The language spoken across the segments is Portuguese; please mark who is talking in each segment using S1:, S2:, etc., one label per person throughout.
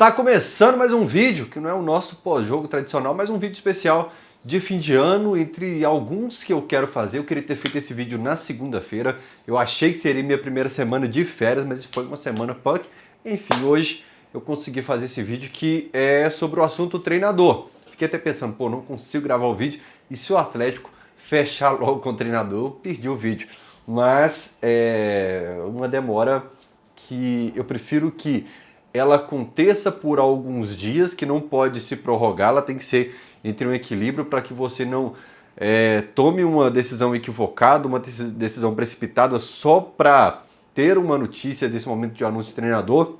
S1: Tá começando mais um vídeo, que não é o nosso pós-jogo tradicional, mas um vídeo especial de fim de ano, entre alguns que eu quero fazer. Eu queria ter feito esse vídeo na segunda-feira, eu achei que seria minha primeira semana de férias, mas foi uma semana punk. Enfim, hoje eu consegui fazer esse vídeo que é sobre o assunto treinador. Fiquei até pensando, pô, não consigo gravar o vídeo, e se o Atlético fechar logo com o treinador, eu perdi o vídeo. Mas é uma demora que eu prefiro que ela aconteça por alguns dias, que não pode se prorrogar, ela tem que ser entre um equilíbrio para que você não tome uma decisão equivocada, uma decisão precipitada só para ter uma notícia desse momento de anúncio de treinador,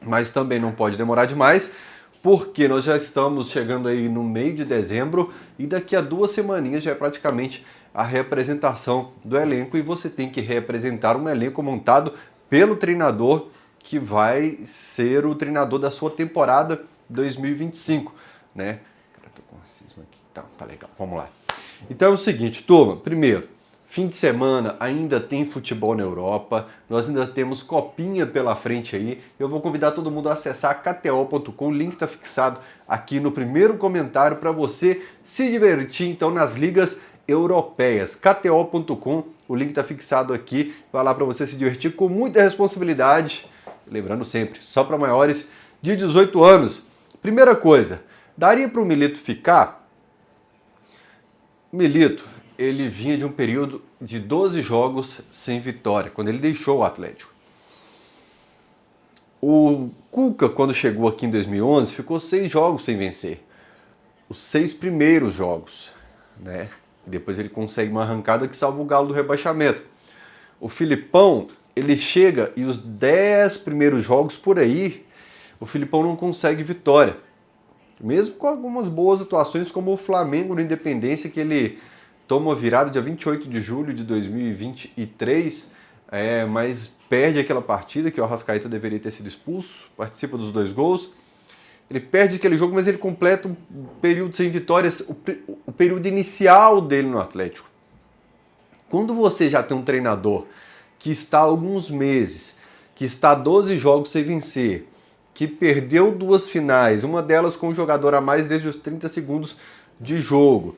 S1: mas também não pode demorar demais, porque nós já estamos chegando aí no meio de dezembro e daqui a 2 semaninhas já é praticamente a reapresentação do elenco e você tem que reapresentar um elenco montado pelo treinador que vai ser o treinador da sua temporada 2025, né? Cara, tô com racismo aqui. Tá legal, vamos lá. Então é o seguinte, turma, primeiro, fim de semana ainda tem futebol na Europa, nós ainda temos copinha pela frente aí. Eu vou convidar todo mundo a acessar kto.com, o link está fixado aqui no primeiro comentário para você se divertir então nas ligas europeias. kto.com, o link está fixado aqui, vai lá para você se divertir com muita responsabilidade. Lembrando sempre, só para maiores de 18 anos. Primeira coisa, daria para o Milito ficar? Milito, ele vinha de um período de 12 jogos sem vitória, quando ele deixou o Atlético. O Cuca, quando chegou aqui em 2011, ficou 6 jogos sem vencer. Os 6 primeiros jogos, né? Depois ele consegue uma arrancada que salva o Galo do rebaixamento. O Filipão, ele chega e os 10 primeiros jogos por aí, o Filipão não consegue vitória. Mesmo com algumas boas atuações, como o Flamengo no Independência, que ele toma virada dia 28 de julho de 2023, mas perde aquela partida, que o Arrascaeta deveria ter sido expulso, participa dos 2 gols. Ele perde aquele jogo, mas ele completa um período sem vitórias, o período inicial dele no Atlético. Quando você já tem um treinador que está há alguns meses, que está 12 jogos sem vencer, que perdeu 2 finais, uma delas com um jogador a mais desde os 30 segundos de jogo,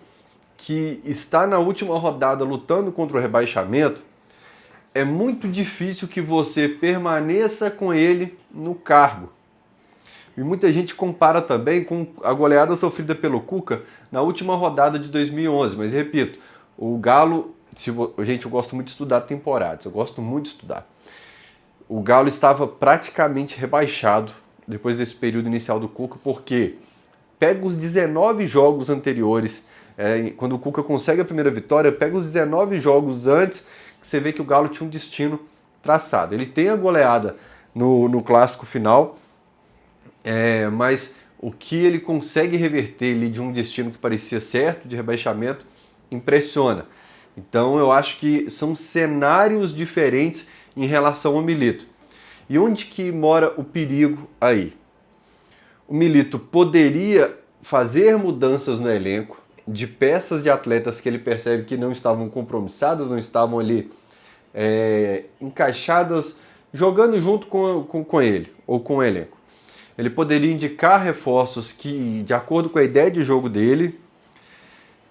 S1: que está na última rodada lutando contra o rebaixamento, é muito difícil que você permaneça com ele no cargo. E muita gente compara também com a goleada sofrida pelo Cuca na última rodada de 2011, mas repito, o Galo... Gente, eu gosto muito de estudar temporadas, eu gosto muito de estudar. O Galo estava praticamente rebaixado depois desse período inicial do Cuca, porque pega os 19 jogos anteriores, quando o Cuca consegue a primeira vitória, pega os 19 jogos antes, que você vê que o Galo tinha um destino traçado. Ele tem a goleada no clássico final, mas o que ele consegue reverter ali de um destino que parecia certo, de rebaixamento, impressiona. Então eu acho que são cenários diferentes em relação ao Milito. E onde que mora o perigo aí? O Milito poderia fazer mudanças no elenco de peças de atletas que ele percebe que não estavam compromissadas, não estavam ali encaixadas, jogando junto com ele ou com o elenco. Ele poderia indicar reforços que, de acordo com a ideia de jogo dele,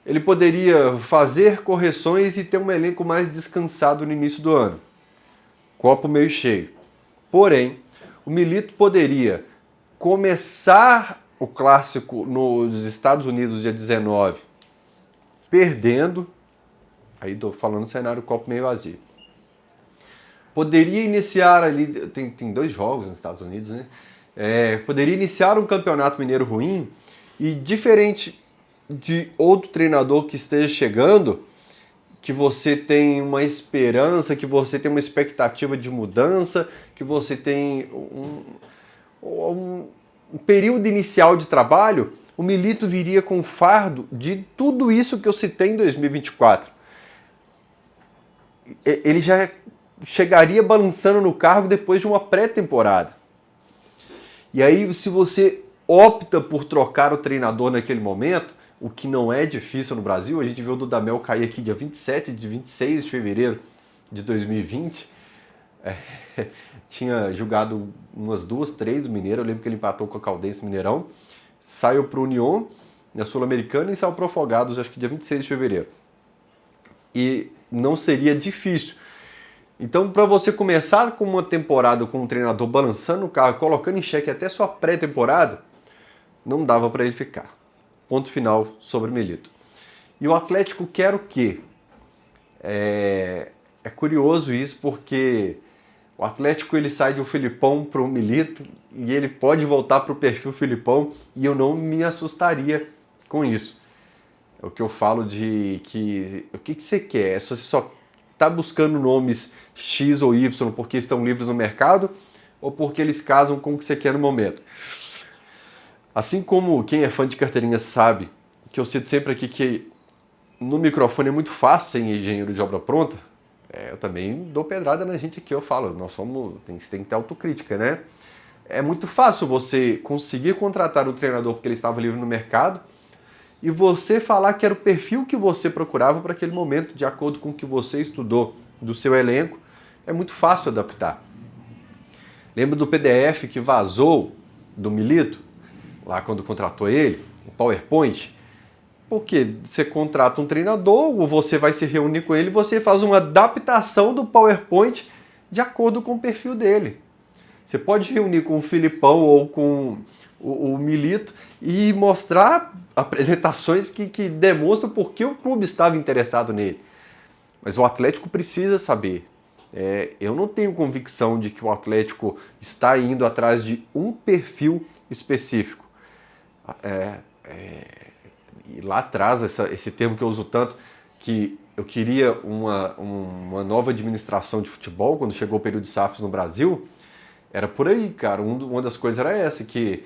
S1: ele poderia fazer correções e ter um elenco mais descansado no início do ano. Copo meio cheio. Porém, o Milito poderia começar o clássico nos Estados Unidos dia 19, perdendo. Aí estou falando cenário copo meio vazio. Poderia iniciar ali, tem 2 jogos nos Estados Unidos, né? Poderia iniciar um campeonato mineiro ruim e, diferente de outro treinador que esteja chegando, que você tem uma esperança, que você tem uma expectativa de mudança, que você tem um período inicial de trabalho, o Milito viria com o fardo de tudo isso que eu citei em 2024. Ele já chegaria balançando no cargo depois de uma pré-temporada. E aí, se você opta por trocar o treinador naquele momento, o que não é difícil no Brasil, a gente viu o Dudamel cair aqui dia 26 de fevereiro de 2020, tinha jogado umas 2, 3 do Mineiro, eu lembro que ele empatou com a Caldense no Mineirão, saiu para o União, na Sul-Americana, e saiu para o Afogados, acho que dia 26 de fevereiro. E não seria difícil. Então, para você começar com uma temporada com um treinador balançando o carro, colocando em xeque até sua pré-temporada, não dava para ele ficar. Ponto final sobre Milito. E o Atlético quer o quê? É curioso isso, porque o Atlético ele sai de um Filipão para um Milito e ele pode voltar para o perfil Filipão, e eu não me assustaria com isso. É o que eu falo de que o que você quer? Se você só está buscando nomes X ou Y porque estão livres no mercado, ou porque eles casam com o que você quer no momento? Assim como quem é fã de carteirinha sabe, que eu cito sempre aqui que no microfone é muito fácil ser engenheiro de obra pronta, eu também dou pedrada na gente aqui, eu falo, tem que ter autocrítica, né? É muito fácil você conseguir contratar um treinador porque ele estava livre no mercado e você falar que era o perfil que você procurava para aquele momento, de acordo com o que você estudou do seu elenco. É muito fácil adaptar. Lembra do PDF que vazou do Milito, lá quando contratou ele, o PowerPoint? Porque você contrata um treinador, ou você vai se reunir com ele, você faz uma adaptação do PowerPoint de acordo com o perfil dele. Você pode reunir com o Filipão ou com o Milito e mostrar apresentações que demonstram por que o clube estava interessado nele. Mas o Atlético precisa saber. Eu não tenho convicção de que o Atlético está indo atrás de um perfil específico. E lá atrás, esse termo que eu uso tanto, que eu queria uma nova administração de futebol, quando chegou o período de SAFs no Brasil, era por aí, cara. Uma das coisas era essa, que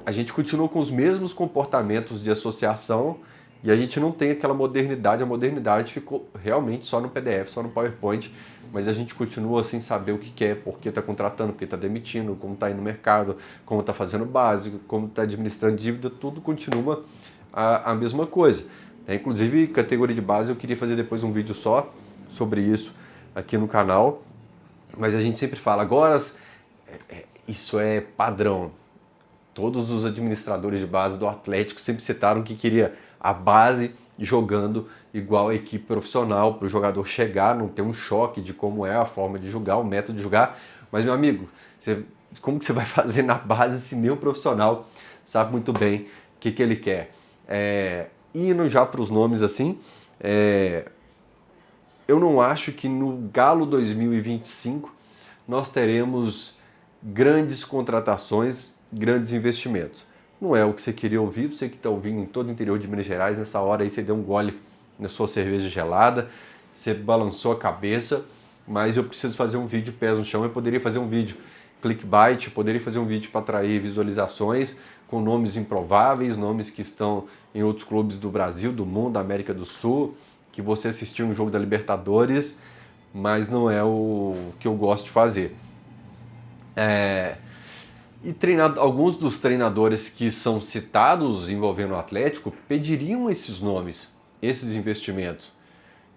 S1: a gente continuou com os mesmos comportamentos de associação e a gente não tem aquela modernidade. A modernidade ficou realmente só no PDF, só no PowerPoint, mas a gente continua sem saber o que quer, por que está contratando, por que está demitindo, como está indo no mercado, como está fazendo básico, como está administrando dívida, tudo continua a mesma coisa. Inclusive, categoria de base, eu queria fazer depois um vídeo só sobre isso aqui no canal, mas a gente sempre fala, agora isso é padrão. Todos os administradores de base do Atlético sempre citaram que queria a base jogando igual a equipe profissional, para o jogador chegar, não ter um choque de como é a forma de jogar, o método de jogar. Mas, meu amigo, como que você vai fazer na base se nem o profissional sabe muito bem o que ele quer? Indo já para os nomes assim, eu não acho que no Galo 2025 nós teremos grandes contratações, grandes investimentos. Não é o que você queria ouvir, você que está ouvindo em todo o interior de Minas Gerais, nessa hora aí você deu um gole na sua cerveja gelada, você balançou a cabeça, mas eu preciso fazer um vídeo pés no chão. Eu poderia fazer um vídeo clickbait, eu poderia fazer um vídeo para atrair visualizações com nomes improváveis, nomes que estão em outros clubes do Brasil, do mundo, da América do Sul, que você assistiu um jogo da Libertadores, mas não é o que eu gosto de fazer. E alguns dos treinadores que são citados envolvendo o Atlético pediriam esses nomes, esses investimentos.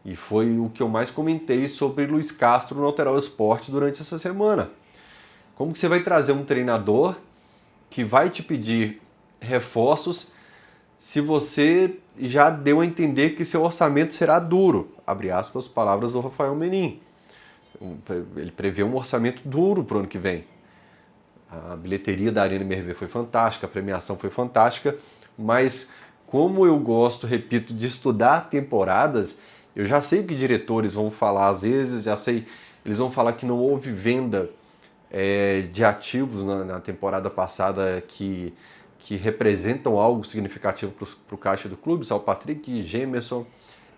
S1: E foi o que eu mais comentei sobre Luiz Castro no Alterar o Esporte durante essa semana. Como que você vai trazer um treinador que vai te pedir reforços se você já deu a entender que seu orçamento será duro? Abre aspas, palavras do Rafael Menin. Ele prevê um orçamento duro para o ano que vem. A bilheteria da Arena MRV foi fantástica, a premiação foi fantástica, mas como eu gosto, repito, de estudar temporadas, eu já sei o que diretores vão falar às vezes, já sei, eles vão falar que não houve venda de ativos na temporada passada que representam algo significativo para o caixa do clube. Só o Patrick, Gemerson,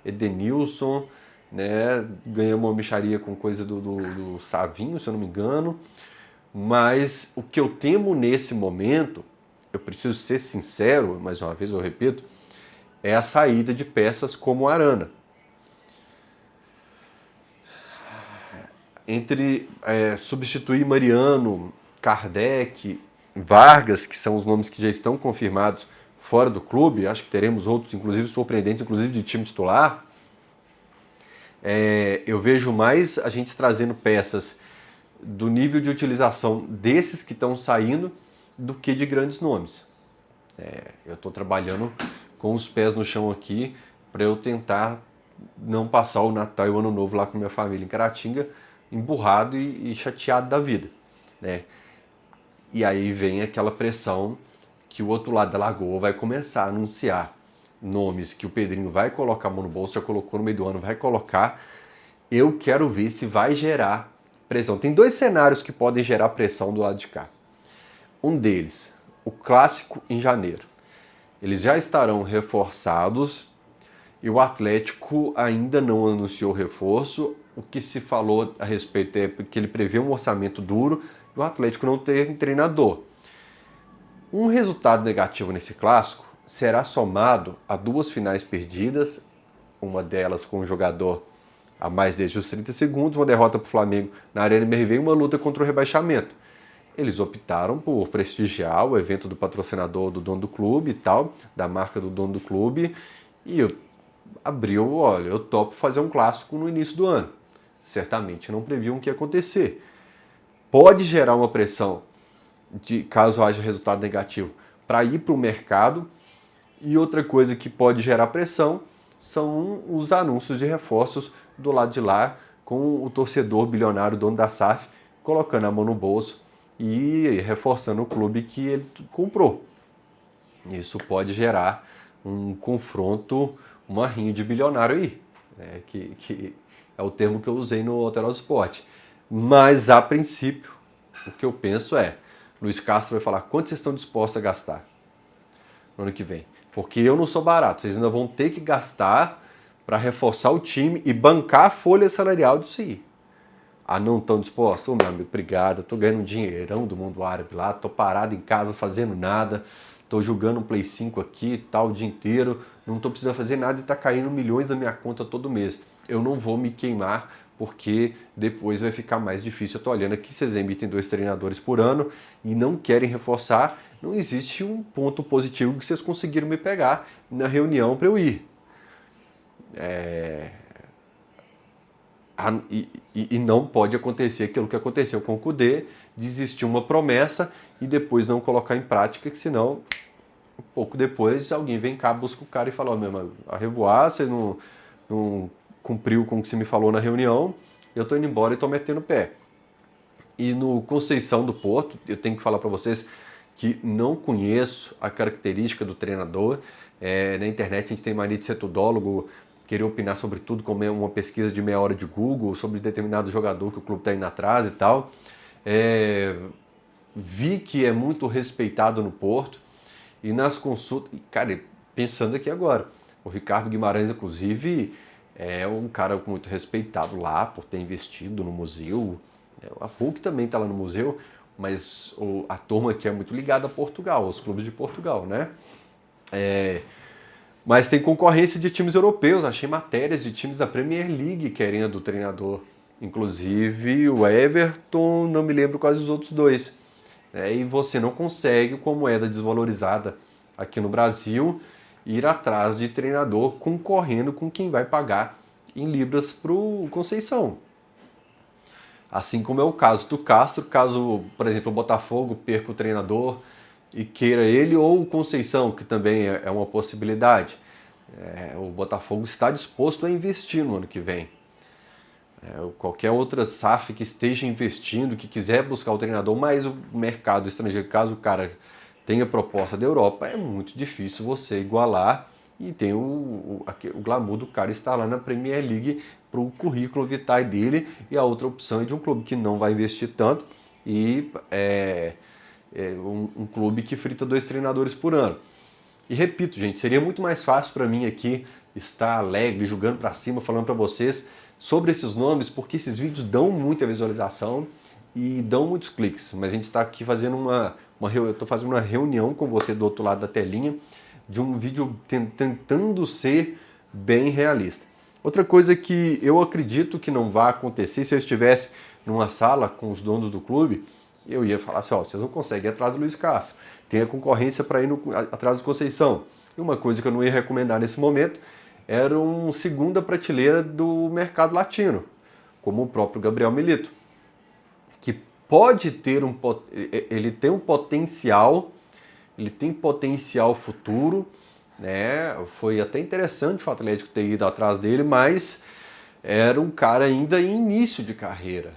S1: Edenilson, né, ganhou uma mixaria com coisa do Savinho, se eu não me engano. Mas o que eu temo nesse momento, eu preciso ser sincero, mais uma vez eu repito, é a saída de peças como Arana. Entre substituir Mariano, Kardec, Vargas, que são os nomes que já estão confirmados fora do clube, acho que teremos outros, inclusive surpreendentes, inclusive de time titular, Eu vejo mais a gente trazendo peças do nível de utilização desses que estão saindo do que de grandes nomes. Eu estou trabalhando com os pés no chão aqui para eu tentar não passar o Natal e o Ano Novo lá com minha família em Caratinga emburrado e chateado da vida, né? E aí vem aquela pressão que o outro lado da lagoa vai começar a anunciar nomes que o Pedrinho vai colocar a mão no bolso, já colocou no meio do ano, vai colocar. Eu quero ver se vai gerar pressão. Tem 2 cenários que podem gerar pressão do lado de cá. Um deles, o clássico em janeiro. Eles já estarão reforçados e o Atlético ainda não anunciou reforço. O que se falou a respeito é que ele prevê um orçamento duro e o Atlético não tem treinador. Um resultado negativo nesse clássico será somado a 2 finais perdidas, uma delas com um jogador a mais desde os 30 segundos, uma derrota para o Flamengo na Arena MRV e uma luta contra o rebaixamento. Eles optaram por prestigiar o evento do patrocinador do dono do clube e tal, da marca do dono do clube, e eu topo fazer um clássico no início do ano. Certamente não previam o que ia acontecer. Pode gerar uma pressão, caso haja resultado negativo, para ir para o mercado. E outra coisa que pode gerar pressão são os anúncios de reforços do lado de lá, com o torcedor bilionário, dono da SAF, colocando a mão no bolso e reforçando o clube que ele comprou. Isso pode gerar um confronto, uma rinha de bilionário aí, né, que é o termo que eu usei no Alterosa Sport. Mas, a princípio, o que eu penso é, Luiz Castro vai falar quanto vocês estão dispostos a gastar no ano que vem. Porque eu não sou barato, vocês ainda vão ter que gastar para reforçar o time e bancar a folha salarial disso aí. Não estão dispostos? Meu amigo, obrigado, estou ganhando um dinheirão do mundo árabe lá, estou parado em casa fazendo nada, estou jogando um Play 5 aqui, tal, o dia inteiro, não estou precisando fazer nada e está caindo milhões na minha conta todo mês. Eu não vou me queimar, porque depois vai ficar mais difícil. Eu estou olhando aqui, vocês emitem 2 treinadores por ano e não querem reforçar, não existe um ponto positivo que vocês conseguiram me pegar na reunião para eu ir. E não pode acontecer aquilo que aconteceu com o Kudê, desistir uma promessa e depois não colocar em prática, que senão, um pouco depois, alguém vem cá, busca o cara e fala, meu irmão, a revoar, você não cumpriu com o que você me falou na reunião, eu estou indo embora e estou metendo o pé. E no Conceição do Porto, eu tenho que falar para vocês que não conheço a característica do treinador. Na internet a gente tem mania de ser tudólogo, querer opinar sobre tudo, como é uma pesquisa de meia hora de Google, sobre determinado jogador que o clube está indo atrás e tal. Vi que é muito respeitado no Porto, e nas consultas, cara, pensando aqui agora, o Ricardo Guimarães, inclusive, é um cara muito respeitado lá por ter investido no museu. A PUC também está lá no museu, mas a turma aqui é muito ligada a Portugal, aos clubes de Portugal, né? Mas tem concorrência de times europeus, achei matérias de times da Premier League querendo o treinador. Inclusive o Everton, não me lembro quais os outros 2. E você não consegue, com a moeda desvalorizada aqui no Brasil, ir atrás de treinador concorrendo com quem vai pagar em libras para o Conceição. Assim como é o caso do Castro, caso, por exemplo, o Botafogo perca o treinador e queira ele, ou o Conceição, que também é uma possibilidade. O Botafogo está disposto a investir no ano que vem. Qualquer outra SAF que esteja investindo, que quiser buscar o treinador, mas o mercado estrangeiro, caso o cara tenha proposta da Europa, é muito difícil você igualar, e tem o glamour do cara estar lá na Premier League para o currículo vitae dele, e a outra opção é de um clube que não vai investir tanto e um clube que frita 2 treinadores por ano. E repito, gente, seria muito mais fácil para mim aqui estar alegre, jogando para cima, falando para vocês sobre esses nomes, porque esses vídeos dão muita visualização e dão muitos cliques. Mas a gente está aqui fazendo eu estou fazendo uma reunião com você do outro lado da telinha, de um vídeo tentando ser bem realista. Outra coisa que eu acredito que não vai acontecer, se eu estivesse numa sala com os donos do clube, eu ia falar assim, vocês não conseguem ir atrás do Luiz Castro, tem a concorrência para ir atrás do Conceição. E uma coisa que eu não ia recomendar nesse momento eram segunda prateleira do mercado latino, como o próprio Gabriel Milito, que pode ter ele tem um potencial, ele tem potencial futuro, né? Foi até interessante o Atlético ter ido atrás dele, mas era um cara ainda em início de carreira.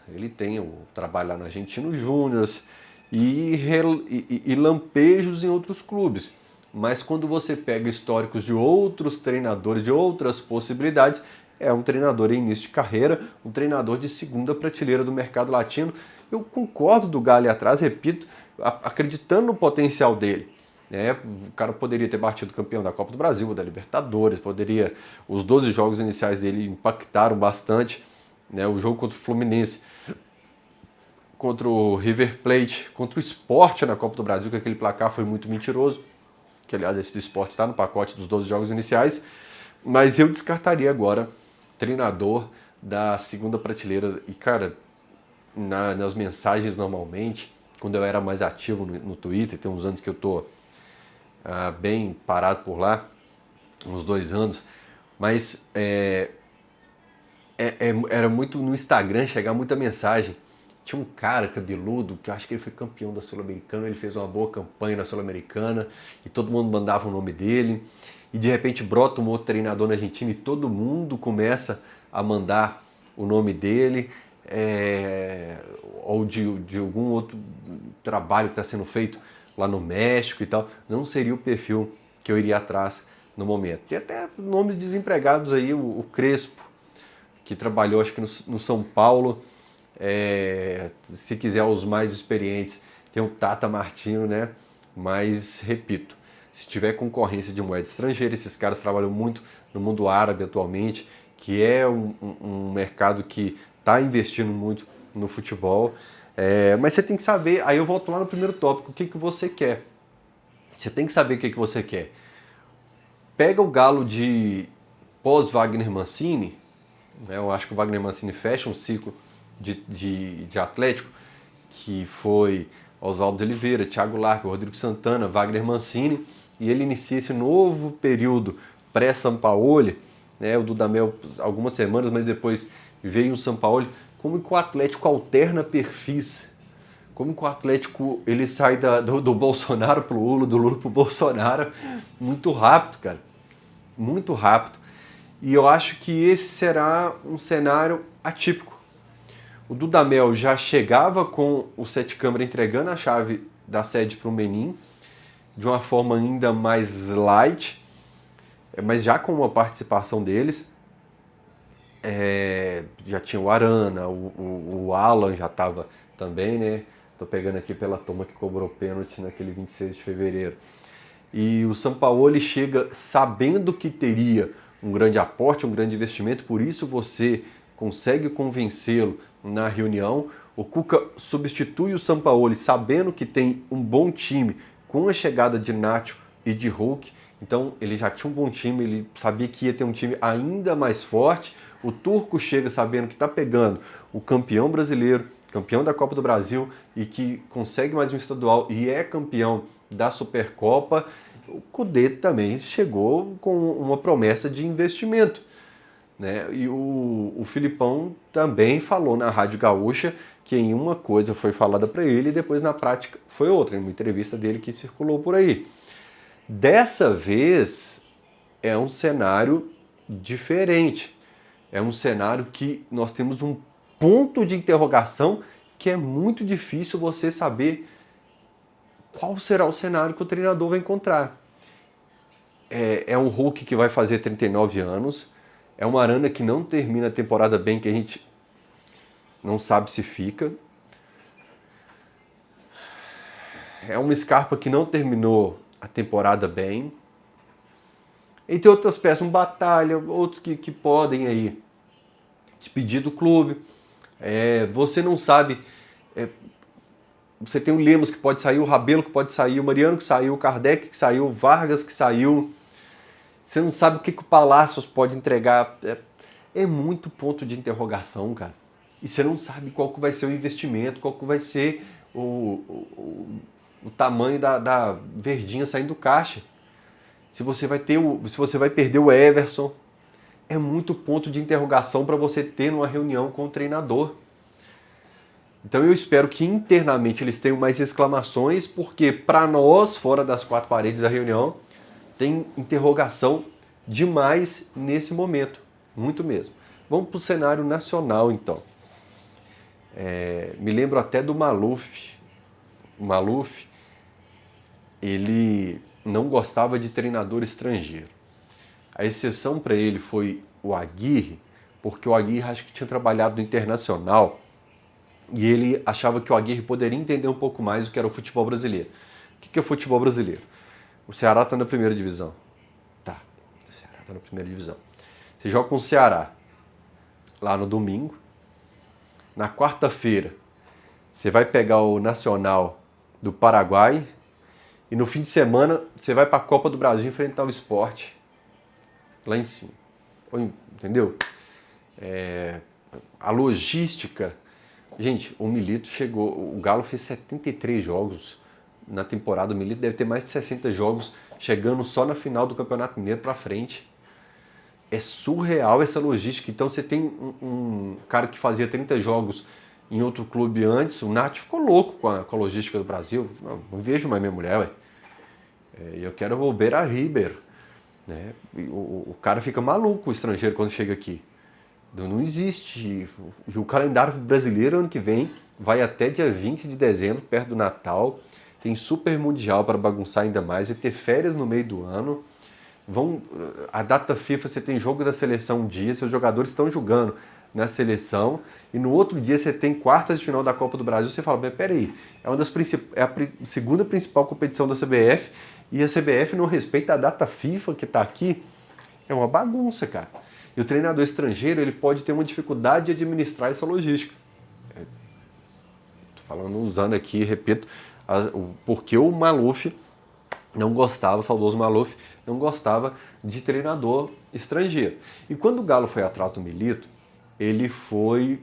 S1: Ele tem o trabalho lá no Argentino Júnior e lampejos em outros clubes. Mas quando você pega históricos de outros treinadores, de outras possibilidades, é um treinador em início de carreira, um treinador de segunda prateleira do mercado latino. Eu concordo do Galo atrás, repito, acreditando no potencial dele. O cara poderia ter batido campeão da Copa do Brasil, da Libertadores, os 12 jogos iniciais dele impactaram bastante, né? O jogo contra o Fluminense, contra o River Plate, contra o Sport na Copa do Brasil, que aquele placar foi muito mentiroso, que aliás esse do Sport está no pacote dos 12 jogos iniciais, mas eu descartaria agora treinador da segunda prateleira. E cara, nas mensagens normalmente, quando eu era mais ativo no Twitter, tem uns anos que eu tô bem parado por lá, uns 2 anos, mas era muito no Instagram, chegar muita mensagem. Tinha um cara cabeludo, que eu acho que ele foi campeão da Sul-Americana, ele fez uma boa campanha na Sul-Americana, e todo mundo mandava o nome dele, e de repente brota um outro treinador na Argentina, e todo mundo começa a mandar o nome dele, ou de algum outro trabalho que está sendo feito lá no México e tal. Não seria o perfil que eu iria atrás no momento. Tem até nomes desempregados aí, o Crespo, que trabalhou acho que no São Paulo. Se quiser os mais experientes, tem o Tata Martino, né? Mas, repito, se tiver concorrência de moeda estrangeira, esses caras trabalham muito no mundo árabe atualmente, que é um mercado que está investindo muito no futebol. Mas você tem que saber, aí eu volto lá no primeiro tópico, o que você quer. Você tem que saber o que você quer. Pega o Galo de pós-Wagner Mancini, né? Eu acho que o Wagner Mancini fecha um ciclo de Atlético, que foi Oswaldo de Oliveira, Thiago Larque, Rodrigo Santana, Wagner Mancini, e ele inicia esse novo período pré-Sampaoli, né? O Dudamel algumas semanas, mas depois veio o Sampaoli. Como que o Atlético alterna perfis, como que o Atlético ele sai do Bolsonaro pro Lula, do Lula pro Bolsonaro, muito rápido, cara, muito rápido. E eu acho que esse será um cenário atípico. O Dudamel já chegava com o Sete Câmara entregando a chave da sede para o Menin, de uma forma ainda mais light, mas já com uma participação deles. Já tinha o Arana, o Alan já estava também, né? Tô pegando aqui pela turma que cobrou pênalti naquele 26 de fevereiro. E o Sampaoli chega sabendo que teria um grande aporte, um grande investimento, por isso você consegue convencê-lo na reunião. O Cuca substitui o Sampaoli sabendo que tem um bom time com a chegada de Nacho e de Hulk. Então ele já tinha um bom time, ele sabia que ia ter um time ainda mais forte. O Turco chega sabendo que está pegando o campeão brasileiro, campeão da Copa do Brasil e que consegue mais um estadual e é campeão da Supercopa. O Cudê também chegou com uma promessa de investimento, né? E o Filipão também falou na Rádio Gaúcha que em uma coisa foi falada para ele e depois na prática foi outra, em uma entrevista dele que circulou por aí. Dessa vez é um cenário diferente. É um cenário que nós temos um ponto de interrogação que é muito difícil você saber qual será o cenário que o treinador vai encontrar. É um Hulk que vai fazer 39 anos, é uma Arana que não termina a temporada bem, que a gente não sabe se fica. É uma Scarpa que não terminou a temporada bem. Entre outras peças, um Batalha, outros que podem aí despedir do clube. Você não sabe... Você tem o Lemos que pode sair, o Rabelo que pode sair, o Mariano que saiu, o Kardec que saiu, o Vargas que saiu. Você não sabe o que o Palácios pode entregar. É muito ponto de interrogação, cara. E você não sabe qual que vai ser o investimento, qual que vai ser o tamanho da verdinha saindo do caixa. se você vai perder o Everson. É muito ponto de interrogação para você ter numa reunião com o treinador. Então eu espero que internamente eles tenham mais exclamações, porque para nós, fora das quatro paredes da reunião, tem interrogação demais nesse momento. Muito mesmo. Vamos para o cenário nacional, então. Me lembro até do Maluf. O Maluf, ele não gostava de treinador estrangeiro. A exceção para ele foi o Aguirre, porque o Aguirre acho que tinha trabalhado no Internacional e ele achava que o Aguirre poderia entender um pouco mais do que era o futebol brasileiro. O que é o futebol brasileiro? O Ceará está na primeira divisão. Tá, o Ceará está na primeira divisão. Você joga com o Ceará lá no domingo. Na quarta-feira, você vai pegar o Nacional do Paraguai e no fim de semana você vai para a Copa do Brasil enfrentar o Sport lá em cima. Entendeu? A logística. Gente, o Milito chegou. O Galo fez 73 jogos na temporada. O Milito deve ter mais de 60 jogos chegando só na final do Campeonato Mineiro pra frente. É surreal essa logística. Então você tem um cara que fazia 30 jogos em outro clube antes. O Nath ficou louco com a logística do Brasil. Não vejo mais minha mulher, ué. Eu quero o Beira Ribeiro. Né? O cara fica maluco, o estrangeiro, quando chega aqui. Não existe. E o calendário brasileiro ano que vem vai até dia 20 de dezembro, perto do Natal. Tem Super Mundial para bagunçar ainda mais. Vai ter férias no meio do ano. A data FIFA, você tem jogo da seleção um dia, seus jogadores estão jogando na seleção. E no outro dia você tem quartas de final da Copa do Brasil. Você fala, mas peraí, é a segunda principal competição da CBF. E a CBF não respeita a data FIFA que está aqui. É uma bagunça, cara. E o treinador estrangeiro, ele pode ter uma dificuldade de administrar essa logística. Estou falando, usando aqui, repito, porque o Maluf não gostava, o saudoso Maluf, não gostava de treinador estrangeiro. E quando o Galo foi atrás do Milito, ele foi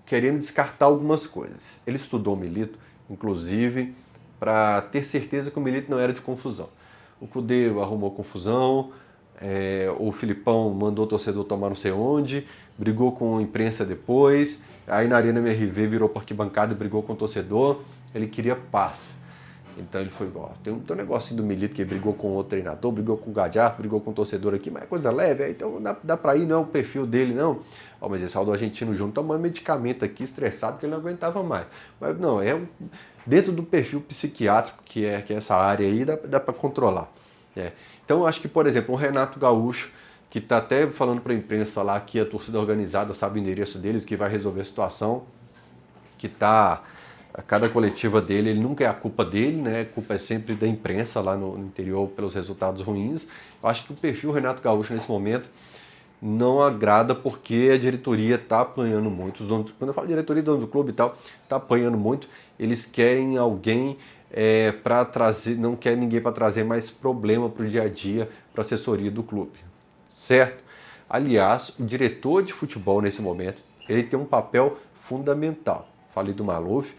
S1: querendo descartar algumas coisas. Ele estudou o Milito, inclusive, para ter certeza que o Milito não era de confusão. O Cudê arrumou confusão, o Filipão mandou o torcedor tomar não sei onde, brigou com a imprensa depois, aí na Arena MRV virou para arquibancada e brigou com o torcedor, ele queria paz. Então ele foi, tem um negocinho do Milito que brigou com outro treinador, brigou com o Gadiardo, brigou com o torcedor aqui, mas é coisa leve, então dá para ir, não é o perfil dele, não. Mas esse saldo argentino junto tomando medicamento aqui, estressado, que ele não aguentava mais. Mas não, dentro do perfil psiquiátrico, que é essa área aí, dá para controlar. Então eu acho que, por exemplo, o Renato Gaúcho, que está até falando para a imprensa lá que a torcida organizada sabe o endereço deles, que vai resolver a situação, que está... A cada coletiva dele, ele nunca é a culpa dele, né? A culpa é sempre da imprensa lá no interior pelos resultados ruins. Eu acho que o perfil Renato Gaúcho nesse momento não agrada porque a diretoria está apanhando muito. Quando eu falo diretoria, dono do clube e tal, está apanhando muito. Eles querem alguém para trazer, não quer ninguém para trazer mais problema para o dia a dia, para a assessoria do clube, certo? Aliás, o diretor de futebol nesse momento, ele tem um papel fundamental. Falei do Maluf.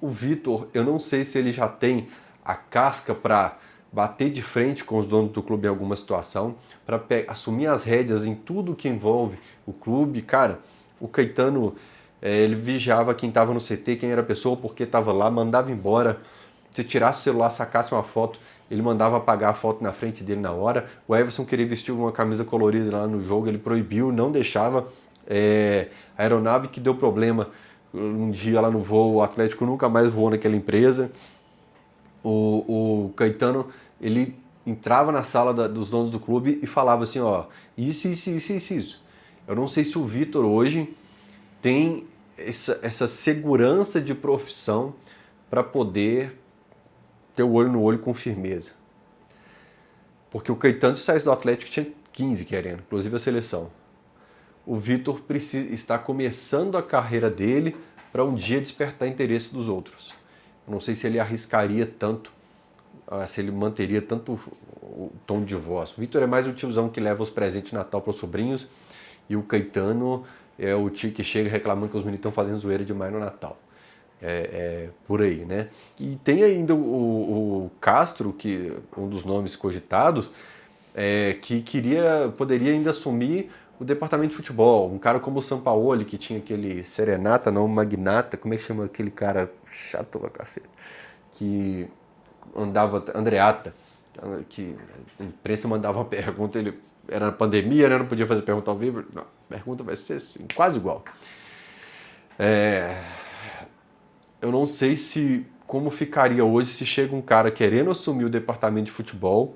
S1: O Vitor, eu não sei se ele já tem a casca para bater de frente com os donos do clube em alguma situação, para assumir as rédeas em tudo que envolve o clube. Cara, o Caetano, ele vigiava quem estava no CT, quem era a pessoa, porque estava lá, mandava embora. Se tirasse o celular, sacasse uma foto, ele mandava apagar a foto na frente dele na hora. O Everson queria vestir uma camisa colorida lá no jogo, ele proibiu, não deixava. A aeronave que deu problema um dia lá no voo, o Atlético nunca mais voou naquela empresa. O Caetano, ele entrava na sala dos donos do clube e falava assim, isso. Eu não sei se o Vitor hoje tem essa segurança de profissão para poder ter o olho no olho com firmeza. Porque o Caetano, se saísse do Atlético, tinha 15 querendo, inclusive a seleção. O Vitor está começando a carreira dele para um dia despertar interesse dos outros. Eu não sei se ele arriscaria tanto, se ele manteria tanto o tom de voz. O Vitor é mais o tiozão que leva os presentes de Natal para os sobrinhos e o Caetano é o tio que chega reclamando que os meninos estão fazendo zoeira demais no Natal. Por aí, né? E tem ainda o Castro, que um dos nomes cogitados, que poderia ainda assumir o departamento de futebol. Um cara como o Sampaoli, que tinha aquele serenata, não magnata, como é que chama aquele cara chato pra cacete, que andava, Andreata, que a imprensa mandava uma pergunta, ele era na pandemia, né, não podia fazer pergunta ao vivo, não, a pergunta vai ser assim, quase igual. Eu não sei como ficaria hoje se chega um cara querendo assumir o departamento de futebol,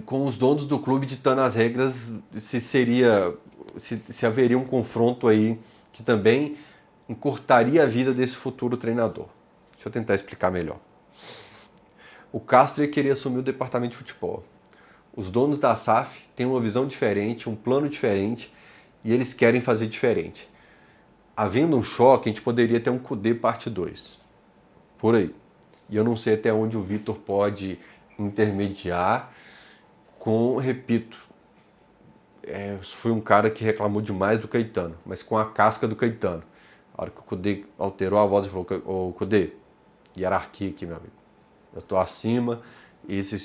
S1: com os donos do clube ditando as regras, se haveria um confronto aí que também encurtaria a vida desse futuro treinador. Deixa eu tentar explicar melhor. O Castro ia querer assumir o departamento de futebol. Os donos da SAF têm uma visão diferente, um plano diferente, e eles querem fazer diferente. Havendo um choque, a gente poderia ter um Cudê parte 2. Por aí. E eu não sei até onde o Vitor pode intermediar repito, foi um cara que reclamou demais do Caetano, mas com a casca do Caetano. A hora que o Cudê alterou a voz e falou: ô Cudê, hierarquia aqui, meu amigo. Eu tô acima, isso.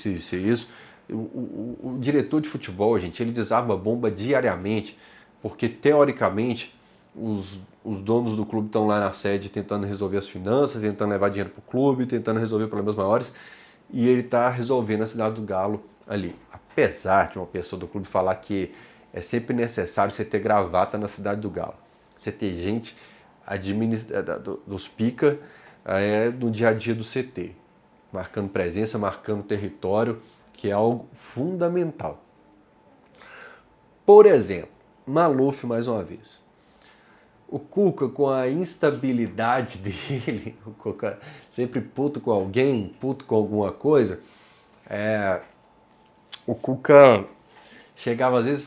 S1: O diretor de futebol, gente, ele desarma a bomba diariamente, porque teoricamente os donos do clube estão lá na sede tentando resolver as finanças, tentando levar dinheiro para o clube, tentando resolver problemas maiores, e ele está resolvendo a cidade do Galo ali. Apesar de uma pessoa do clube falar que é sempre necessário você ter gravata na cidade do Galo, você ter gente dos pica no dia a dia do CT, marcando presença, marcando território, que é algo fundamental. Por exemplo, Maluf mais uma vez. O Cuca, com a instabilidade dele, o Cuca sempre puto com alguém, puto com alguma coisa, o Cuca chegava às vezes: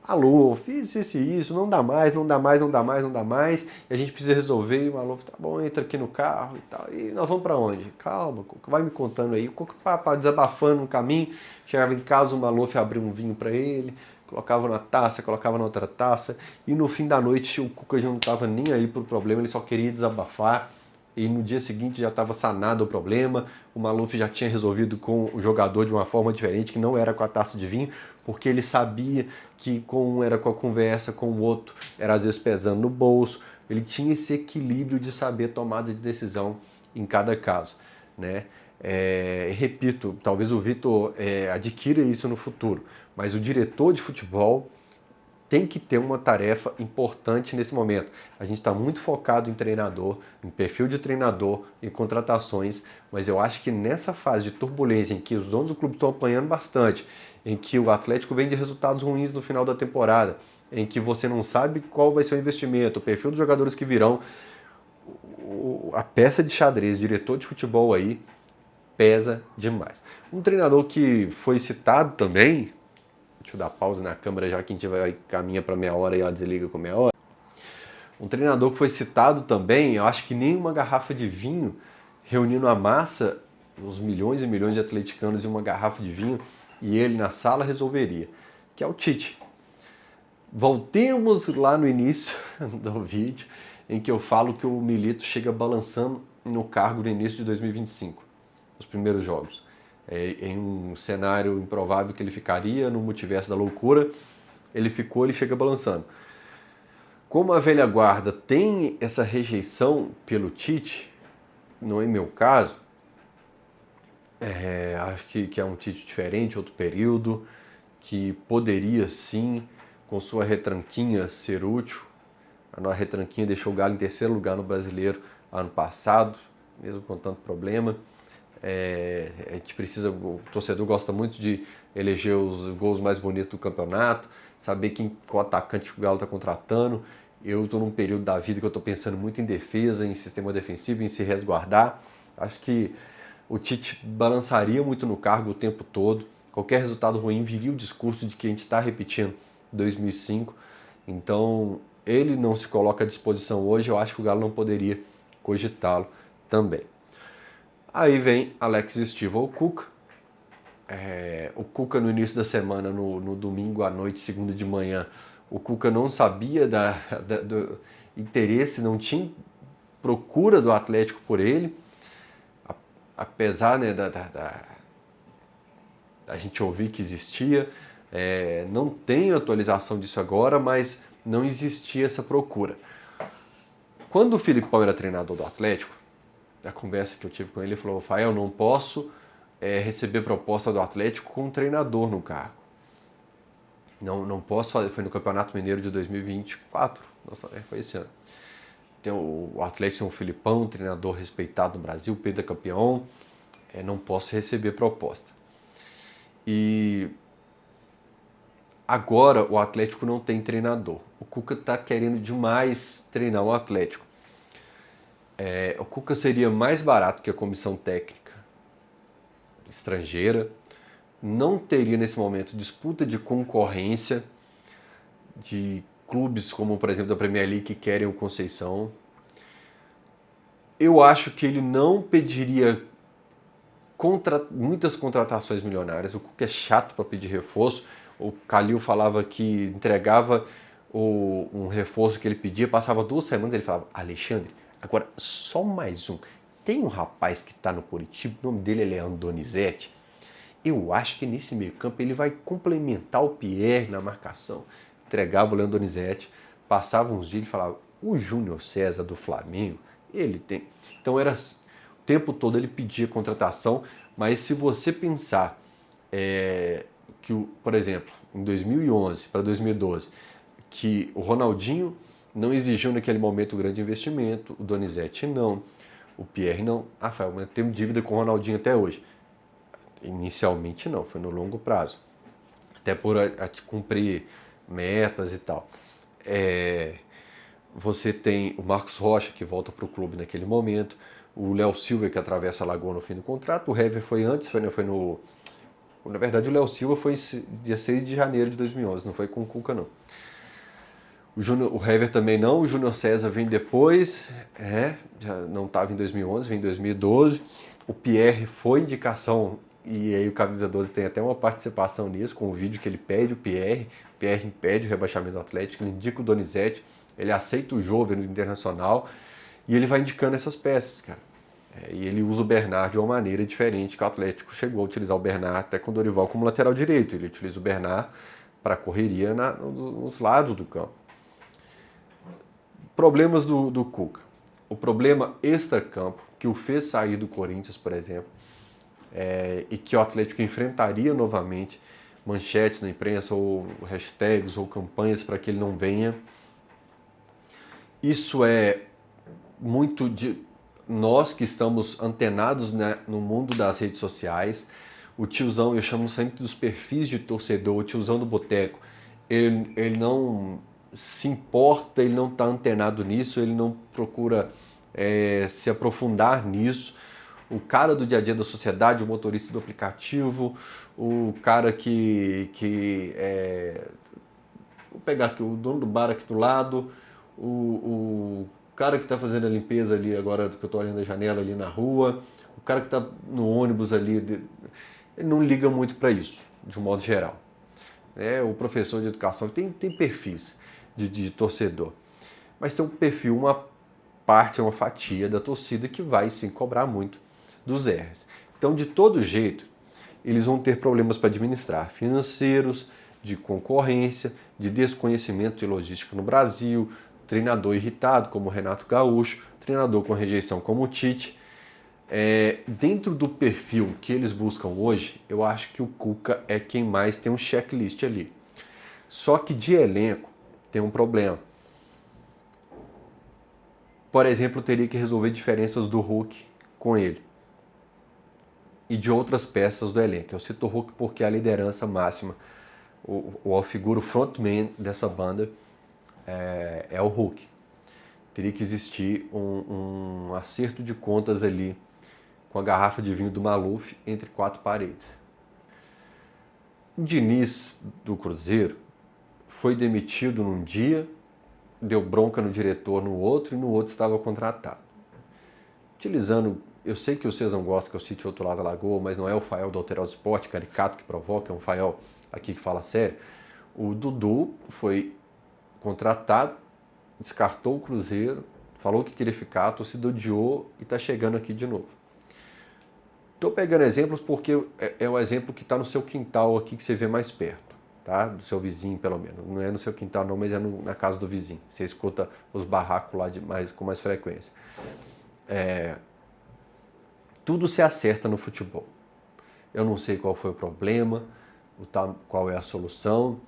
S1: alô, fiz isso, não dá mais, e a gente precisa resolver, e o Maluf: tá bom, entra aqui no carro e tal, e nós vamos pra onde? Calma, Cuca, vai me contando aí. O Cuca desabafando no caminho, chegava em casa, o Maluf abria um vinho pra ele, colocava na taça, colocava na outra taça, e no fim da noite o Cuca já não estava nem aí pro problema, ele só queria desabafar, e no dia seguinte já estava sanado o problema, o Maluf já tinha resolvido com o jogador de uma forma diferente, que não era com a taça de vinho, porque ele sabia que com um era com a conversa, com o outro era às vezes pesando no bolso, ele tinha esse equilíbrio de saber tomada de decisão em cada caso, né? Repito, talvez o Vitor adquira isso no futuro, mas o diretor de futebol tem que ter uma tarefa importante nesse momento. A gente está muito focado em treinador, em perfil de treinador, em contratações, mas eu acho que nessa fase de turbulência em que os donos do clube estão apanhando bastante, em que o Atlético vem de resultados ruins no final da temporada, em que você não sabe qual vai ser o investimento, o perfil dos jogadores que virão, a peça de xadrez, diretor de futebol aí, pesa demais. Um treinador que foi citado também, deixa eu dar pausa na câmera já que a gente vai caminha para meia hora e ela desliga com meia hora. Um treinador que foi citado também, eu acho que nem uma garrafa de vinho, reunindo a massa, os milhões e milhões de atleticanos em uma garrafa de vinho, e ele na sala resolveria, que é o Tite. Voltemos lá no início do vídeo, em que eu falo que o Milito chega balançando no cargo no início de 2025, os primeiros jogos. Em um cenário improvável que ele ficaria, no multiverso da loucura, ele chega balançando. Como a velha guarda tem essa rejeição pelo Tite, não é meu caso, acho que é um Tite diferente, outro período, que poderia sim, com sua retranquinha, ser útil. A nossa retranquinha deixou o Galo em terceiro lugar no Brasileiro ano passado, mesmo com tanto problema. A gente precisa, o torcedor gosta muito de eleger os gols mais bonitos do campeonato, saber qual atacante o Galo está contratando. Eu estou num período da vida que eu estou pensando muito em defesa, em sistema defensivo, em se resguardar. Acho que o Tite balançaria muito no cargo o tempo todo. Qualquer resultado ruim viria o discurso de que a gente está repetindo 2005. Então, ele não se coloca à disposição hoje, eu acho que o Galo não poderia cogitá-lo também. Aí vem Alex Stival, o Cuca. O Cuca no início da semana, no domingo à noite, segunda de manhã, o Cuca não sabia do interesse, não tinha procura do Atlético por ele, apesar, né, a gente ouvia que existia. Não tem atualização disso agora, mas não existia essa procura. Quando o Filipão era treinador do Atlético, a conversa que eu tive com ele, ele falou: Rafael, não posso receber proposta do Atlético com um treinador no cargo. Não posso fazer. Foi no Campeonato Mineiro de 2024. Nossa, foi esse ano. O Atlético tem um Filipão, um treinador respeitado no Brasil, pentacampeão. Não posso receber proposta. E agora o Atlético não tem treinador. O Cuca está querendo demais treinar o Atlético. O Cuca seria mais barato que a comissão técnica estrangeira. Não teria nesse momento disputa de concorrência de clubes como, por exemplo, da Premier League que querem o Conceição. Eu acho que ele não pediria muitas contratações milionárias. O Cuca é chato para pedir reforço. O Calil falava que entregava um reforço que ele pedia, passava 2 semanas e ele falava: Alexandre, agora só mais um. Tem um rapaz que está no Coritiba, o nome dele é Leandro Donizete. Eu acho que nesse meio campo ele vai complementar o Pierre na marcação. Entregava o Leandro Donizete, passava uns dias e falava: o Júnior César do Flamengo, ele tem. Então era o tempo todo ele pedia contratação, mas se você pensar que, por exemplo, em 2011 para 2012, que o Ronaldinho não exigiu naquele momento grande investimento, o Donizete não, o Pierre não. Rafael, mas temos dívida com o Ronaldinho até hoje. Inicialmente não, foi no longo prazo. Até por cumprir metas e tal. Você tem o Marcos Rocha, que volta para o clube naquele momento, o Léo Silva, que atravessa a Lagoa no fim do contrato, o Hever foi antes, na verdade o Léo Silva foi dia 6 de janeiro de 2011, não foi com o Cuca não. O Hever também não, o Júnior César vem depois, já não estava em 2011, vem em 2012. O Pierre foi indicação, e aí o Camisa 12 tem até uma participação nisso, com o vídeo que ele pede o Pierre impede o rebaixamento do Atlético, ele indica o Donizete, ele aceita o Jovem no Internacional, e ele vai indicando essas peças, cara. E ele usa o Bernard de uma maneira diferente, que o Atlético chegou a utilizar o Bernard até com o Dorival como lateral direito. Ele utiliza o Bernard para correria nos lados do campo. Problemas do Cuca. O problema extra-campo, que o fez sair do Corinthians, por exemplo, e que o Atlético enfrentaria novamente, manchetes na imprensa, ou hashtags, ou campanhas para que ele não venha. Isso é muito de nós que estamos antenados, né, no mundo das redes sociais. O tiozão, eu chamo sempre dos perfis de torcedor, o tiozão do boteco, ele não se importa, ele não está antenado nisso, ele não procura se aprofundar nisso. O cara do dia a dia da sociedade, o motorista do aplicativo, o cara vou pegar aqui o dono do bar aqui do lado, o cara que está fazendo a limpeza ali agora, que eu estou olhando a janela ali na rua, o cara que está no ônibus ali, ele não liga muito para isso, de um modo geral. O professor de educação tem perfis de torcedor, mas tem um perfil, uma parte, uma fatia da torcida que vai sim cobrar muito dos R's. Então, de todo jeito, eles vão ter problemas para administrar, financeiros, de concorrência, de desconhecimento de logística no Brasil, treinador irritado como o Renato Gaúcho, treinador com rejeição como o Tite. Dentro do perfil que eles buscam hoje, eu acho que o Cuca é quem mais tem um checklist ali. Só que de elenco tem um problema. Por exemplo, teria que resolver diferenças do Hulk com ele e de outras peças do elenco. Eu cito o Hulk porque é a liderança máxima, a figura, o frontman dessa banda é o Hulk. Teria que existir um acerto de contas ali com a garrafa de vinho do Maluf entre 4 paredes. O Diniz do Cruzeiro foi demitido num dia, deu bronca no diretor no outro e no outro estava contratado. Utilizando, eu sei que vocês não gostam que eu cite outro lado da lagoa, mas não é o Fael do Alterado Esporte, caricato que provoca, é um Fael aqui que fala sério. O Dudu foi contratado, descartou o Cruzeiro, falou que queria ficar, a torcida odiou e está chegando aqui de novo. Estou pegando exemplos porque é o exemplo que está no seu quintal aqui, que você vê mais perto, tá? Do seu vizinho, pelo menos. Não é no seu quintal não, mas é na casa do vizinho. Você escuta os barracos lá com mais frequência. Tudo se acerta no futebol. Eu não sei qual foi o problema, qual é a solução,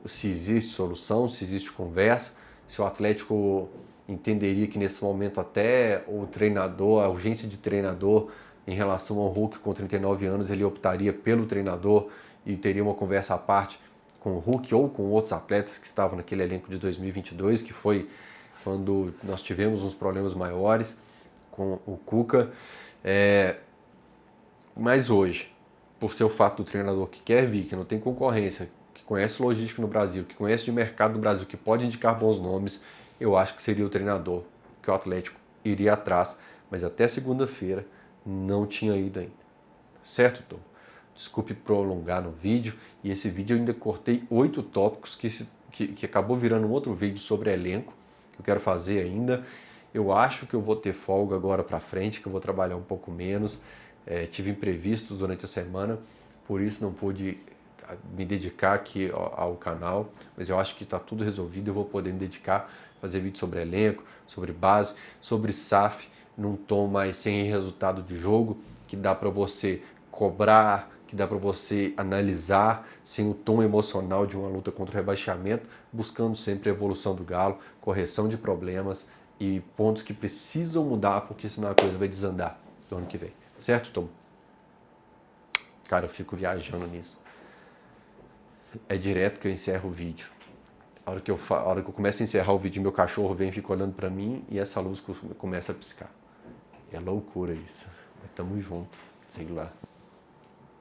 S1: se existe solução, se existe conversa, se o Atlético entenderia que nesse momento até o treinador, a urgência de treinador em relação ao Hulk com 39 anos, ele optaria pelo treinador e teria uma conversa à parte com o Hulk ou com outros atletas que estavam naquele elenco de 2022, que foi quando nós tivemos uns problemas maiores com o Cuca. Mas hoje, por ser o fato do treinador que quer vir, que não tem concorrência, que conhece logística no Brasil, que conhece de mercado no Brasil, que pode indicar bons nomes, eu acho que seria o treinador que o Atlético iria atrás, mas até segunda-feira não tinha ido ainda. Certo, Tom? Desculpe prolongar no vídeo, e esse vídeo eu ainda cortei 8 tópicos que acabou virando um outro vídeo sobre elenco, que eu quero fazer ainda. Eu acho que eu vou ter folga agora para frente, que eu vou trabalhar um pouco menos. Tive imprevistos durante a semana, por isso não pude me dedicar aqui ao canal, mas eu acho que está tudo resolvido. Eu vou poder me dedicar a fazer vídeo sobre elenco, sobre base, sobre SAF, num tom mais sem resultado de jogo, que dá para você cobrar, que dá para você analisar, sem o tom emocional de uma luta contra o rebaixamento, buscando sempre a evolução do Galo, correção de problemas e pontos que precisam mudar, porque senão a coisa vai desandar do ano que vem. Certo, Tom? Cara, eu fico viajando nisso. É direto que eu encerro o vídeo. A hora que eu começo a encerrar o vídeo, meu cachorro vem e fica olhando pra mim e essa luz começa a piscar. É loucura isso. Mas tamo junto. Sei lá.